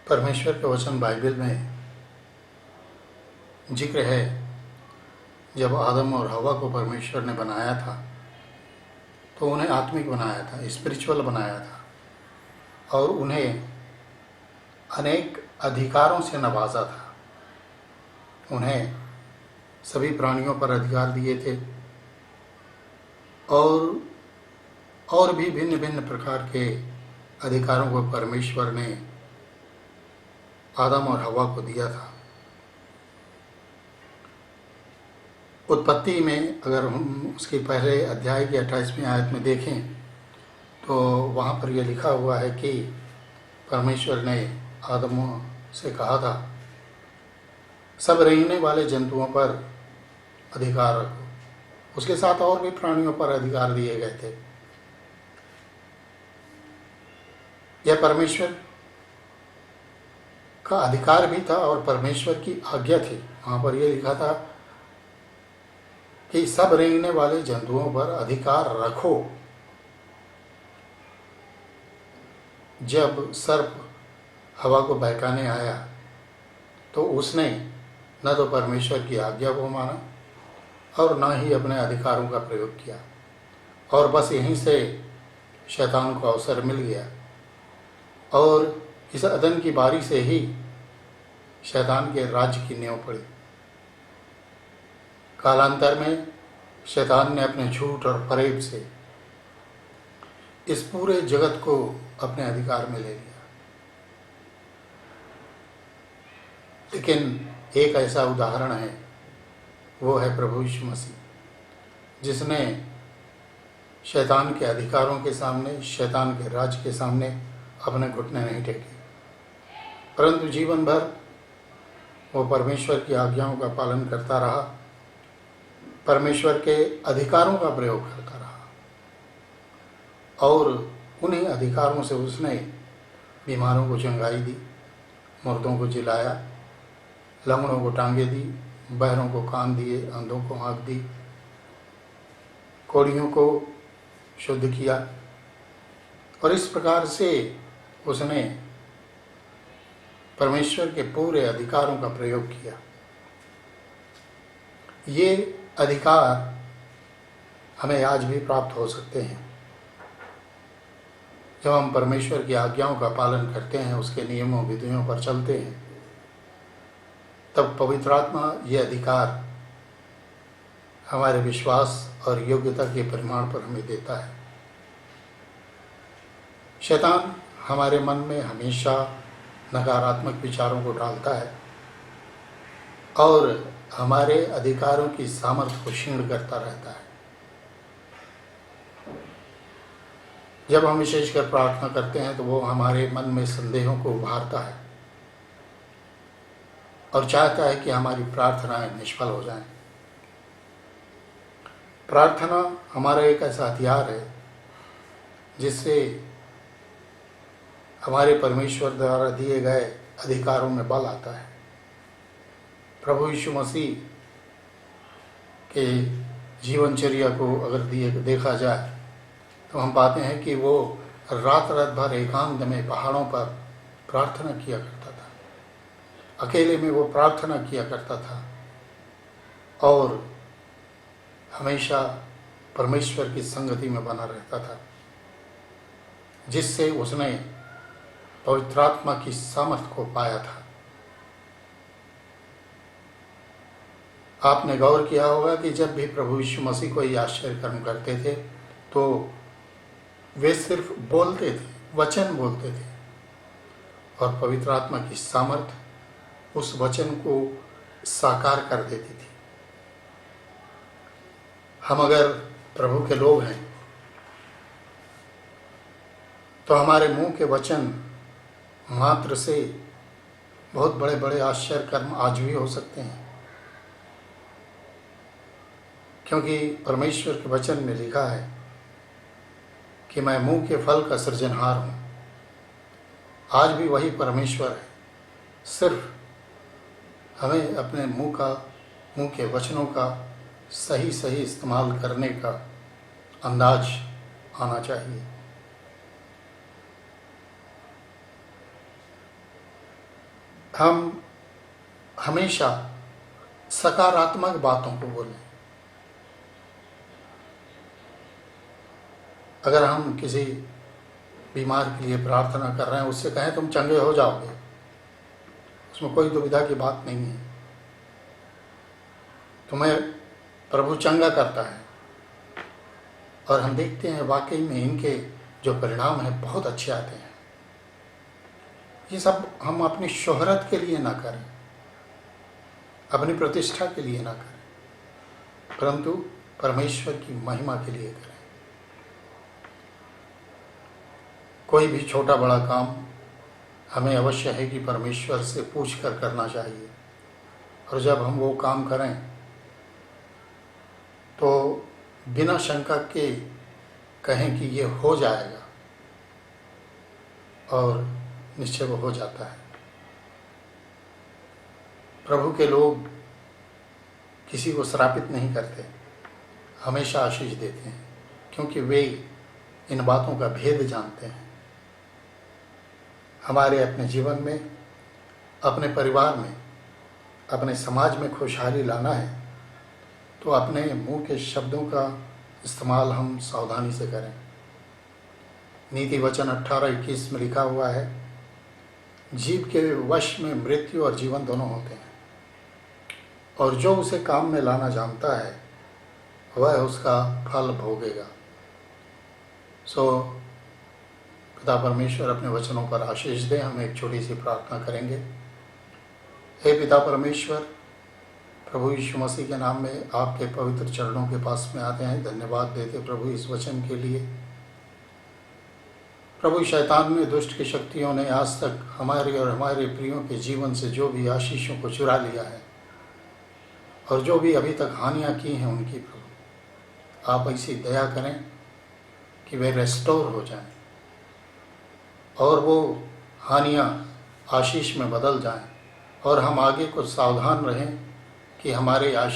परमेश्वर के वचन बाइबल में जिक्र है, जब आदम और हवा को परमेश्वर ने बनाया था तो उन्हें आत्मिक बनाया था, स्पिरिचुअल बनाया था और उन्हें अनेक अधिकारों से नवाजा था। उन्हें सभी प्राणियों पर अधिकार दिए थे और भी भिन्न भिन्न प्रकार के अधिकारों को परमेश्वर ने आदम और हवा को दिया था। उत्पत्ति में अगर हम उसके पहले अध्याय की 28वीं आयत में देखें तो वहाँ पर यह लिखा हुआ है कि परमेश्वर ने आदम से कहा था, सब रेंगने वाले जंतुओं पर अधिकार रखो। उसके साथ और भी प्राणियों पर अधिकार दिए गए थे। यह परमेश्वर का अधिकार भी था और परमेश्वर की आज्ञा थी। वहाँ पर यह लिखा था कि सब रेंगने वाले जंतुओं पर अधिकार रखो। जब सर्प हवा को बहकाने आया तो उसने न तो परमेश्वर की आज्ञा को माना और न ही अपने अधिकारों का प्रयोग किया, और बस यहीं से शैतान को अवसर मिल गया और इस अदन की बारी से ही शैतान के राज्य की नींव पड़ी। कालांतर में शैतान ने अपने झूठ और फरेब से इस पूरे जगत को अपने अधिकार में ले लिया। लेकिन एक ऐसा उदाहरण है, वो है प्रभु यीशु मसीह, जिसने शैतान के अधिकारों के सामने, शैतान के राज के सामने अपने घुटने नहीं टेके, परंतु जीवन भर वो परमेश्वर की आज्ञाओं का पालन करता रहा, परमेश्वर के अधिकारों का प्रयोग करता रहा और उन्हीं अधिकारों से उसने बीमारों को चंगाई दी, मुर्दों को जिलाया, लंगड़ों को टांगे दी, बहरों को कान दिए, अंधों को आँख दी, कोढ़ियों को शुद्ध किया। और इस प्रकार से उसने परमेश्वर के पूरे अधिकारों का प्रयोग किया। ये अधिकार हमें आज भी प्राप्त हो सकते हैं जब हम परमेश्वर की आज्ञाओं का पालन करते हैं, उसके नियमों विधियों पर चलते हैं। तब पवित्र आत्मा ये अधिकार हमारे विश्वास और योग्यता के परिमाण पर हमें देता है। शैतान हमारे मन में हमेशा नकारात्मक विचारों को डालता है और हमारे अधिकारों की सामर्थ्य को क्षीण करता रहता है। जब हम विशेषकर प्रार्थना करते हैं तो वो हमारे मन में संदेहों को उभारता है और चाहता है कि हमारी प्रार्थनाएं निष्फल हो जाएं। प्रार्थना हमारा एक ऐसा हथियार है जिससे हमारे परमेश्वर द्वारा दिए गए अधिकारों में बल आता है। प्रभु यीशु मसीह के जीवनचर्या को अगर देखा जाए तो हम पाते हैं कि वो रात रात भर एकांत में पहाड़ों पर प्रार्थना किया करता था। अकेले में वो प्रार्थना किया करता था और हमेशा परमेश्वर की संगति में बना रहता था, जिससे उसने पवित्र आत्मा की सामर्थ्य को पाया था। आपने गौर किया होगा कि जब भी प्रभु यीशु मसीह कोई आश्चर्य कर्म करते थे तो वे सिर्फ बोलते थे, वचन बोलते थे और पवित्र आत्मा की सामर्थ्य उस वचन को साकार कर देती थी। हम अगर प्रभु के लोग हैं तो हमारे मुंह के वचन मात्र से बहुत बड़े बड़े आश्चर्य कर्म आज भी हो सकते हैं, क्योंकि परमेश्वर के वचन में लिखा है कि मैं मुंह के फल का सृजनहार हूँ। आज भी वही परमेश्वर है, सिर्फ हमें अपने मुंह के वचनों का सही सही इस्तेमाल करने का अंदाज आना चाहिए। हम हमेशा सकारात्मक बातों को बोलें। अगर हम किसी बीमार के लिए प्रार्थना कर रहे हैं, उससे कहें तुम चंगे हो जाओगे, उसमें कोई दुविधा की बात नहीं है। तुम्हें प्रभु चंगा करता है। और हम देखते हैं वाकई में इनके जो परिणाम हैं बहुत अच्छे आते हैं। ये सब हम अपनी शोहरत के लिए ना करें, अपनी प्रतिष्ठा के लिए ना करें, परंतु परमेश्वर की महिमा के लिए करें। कोई भी छोटा बड़ा काम हमें अवश्य है कि परमेश्वर से पूछ कर करना चाहिए। और जब हम वो काम करें तो बिना शंका के कहें कि ये हो जाएगा, और निश्चय वो हो जाता है। प्रभु के लोग किसी को श्रापित नहीं करते, हमेशा आशीष देते हैं, क्योंकि वे इन बातों का भेद जानते हैं। हमारे अपने जीवन में, अपने परिवार में, अपने समाज में खुशहाली लाना है तो अपने मुंह के शब्दों का इस्तेमाल हम सावधानी से करें। नीति वचन 18:21 में लिखा हुआ है, जीव के वश में मृत्यु और जीवन दोनों होते हैं, और जो उसे काम में लाना जानता है वह उसका फल भोगेगा। पिता परमेश्वर अपने वचनों पर आशीष दे। हम एक छोटी सी प्रार्थना करेंगे। हे पिता परमेश्वर, प्रभु यीशु मसीह के नाम में आपके पवित्र चरणों के पास में आते हैं, धन्यवाद देते प्रभु इस वचन के लिए। प्रभु, शैतान ने, दुष्ट की शक्तियों ने आज तक हमारे और हमारे प्रियों के जीवन से जो भी आशीषों को चुरा लिया है और जो भी अभी तक हानियां की हैं उनकी, प्रभु आप ऐसी दया करें कि वे रेस्टोर हो जाएं और वो हानियां आशीष में बदल जाएं, और हम आगे कुछ सावधान रहें कि हमारे